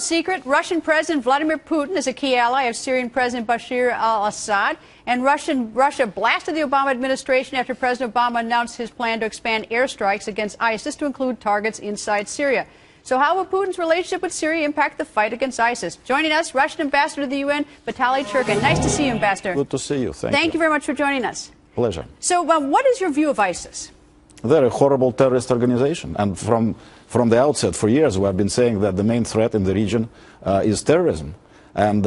Secret, Russian President Vladimir Putin is a key ally of Syrian President Bashar al-Assad, and Russia blasted the Obama administration after President Obama announced his plan to expand airstrikes against ISIS to include targets inside Syria. So how will Putin's relationship with Syria impact the fight against ISIS? Joining us, Russian Ambassador to the UN, Vitaly Churkin. Nice to see you, Ambassador. Good to see you. Thank you very much for joining us. Pleasure. So what is your view of ISIS? They're a horrible terrorist organization, and from the outset, for years, we have been saying that the main threat in the region is terrorism. And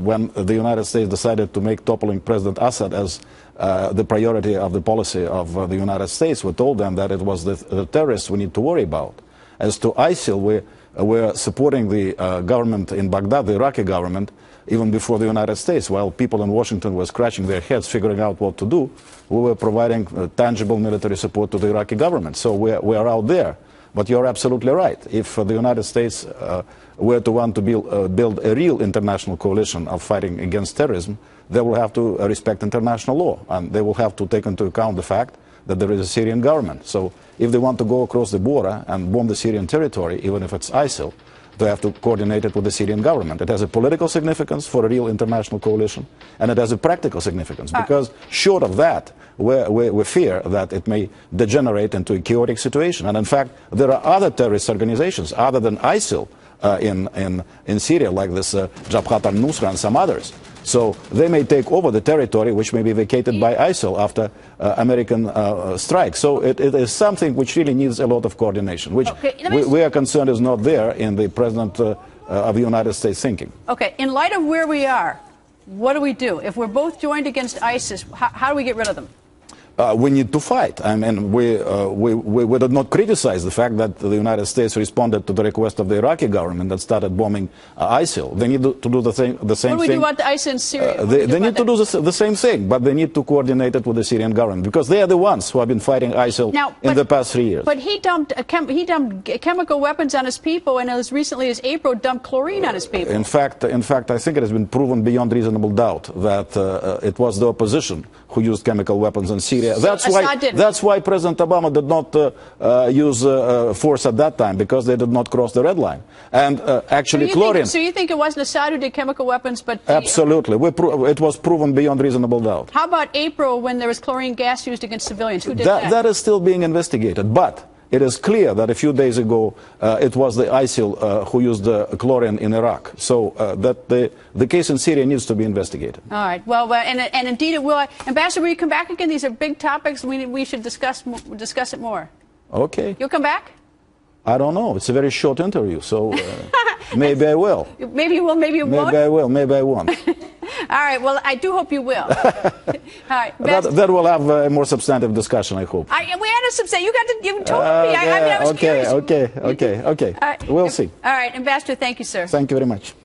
when the United States decided to make toppling President Assad as the priority of the policy of the United States, we told them that it was the terrorists we need to worry about. As to ISIL, we're supporting the government in Baghdad, the Iraqi government, even before the United States. While people in Washington were scratching their heads figuring out what to do, we were providing tangible military support to the Iraqi government. So we are out there. But you're absolutely right. If the United States were to want to build a real international coalition of fighting against terrorism, they will have to respect international law, and they will have to take into account the fact that there is a Syrian government. So if they want to go across the border and bomb the Syrian territory, even if it's ISIL, they have to coordinate it with the Syrian government. It has a political significance for a real international coalition, and it has a practical significance, because short of that, we fear that it may degenerate into a chaotic situation. And in fact, there are other terrorist organizations other than ISIL in Syria, like this Jabhat al-Nusra and some others. So they may take over the territory, which may be vacated by ISIL after American strike. So it is something which really needs a lot of coordination, which we are concerned is not there in the President of the United States thinking. Okay, in light of where we are, what do we do? If we're both joined against ISIS, how do we get rid of them? We need to fight. I mean, we did not criticize the fact that the United States responded to the request of the Iraqi government that started bombing ISIL. They need to do the same thing. What do we do about the ISIL in Syria? They need to do the same thing, but they need to coordinate it with the Syrian government, because they are the ones who have been fighting ISIL in the past 3 years. But he dumped chemical weapons on his people, and as recently as April, dumped chlorine on his people. In fact, I think it has been proven beyond reasonable doubt that it was the opposition who used chemical weapons in Syria. That's why President Obama did not use force at that time, because they did not cross the red line. And actually, chlorine. So you think it wasn't Assad who did chemical weapons, but absolutely, it was proven beyond reasonable doubt. How about April, when there was chlorine gas used against civilians? Who did that? That is still being investigated, but it is clear that a few days ago it was the ISIL who used chlorine in Iraq. So that the case in Syria needs to be investigated. All right. Well, and indeed it will. Ambassador, will you come back again? These are big topics. We should discuss it more. Okay. You'll come back? I don't know. It's a very short interview, so maybe I will. Maybe you will. Maybe you won't. Maybe I will. Maybe I won't. All right. Well, I do hope you will. All right. That will have a more substantive discussion, I hope. We had a substantive. You told me. I was curious. Okay. All right. We'll see. All right, Ambassador. Thank you, sir. Thank you very much.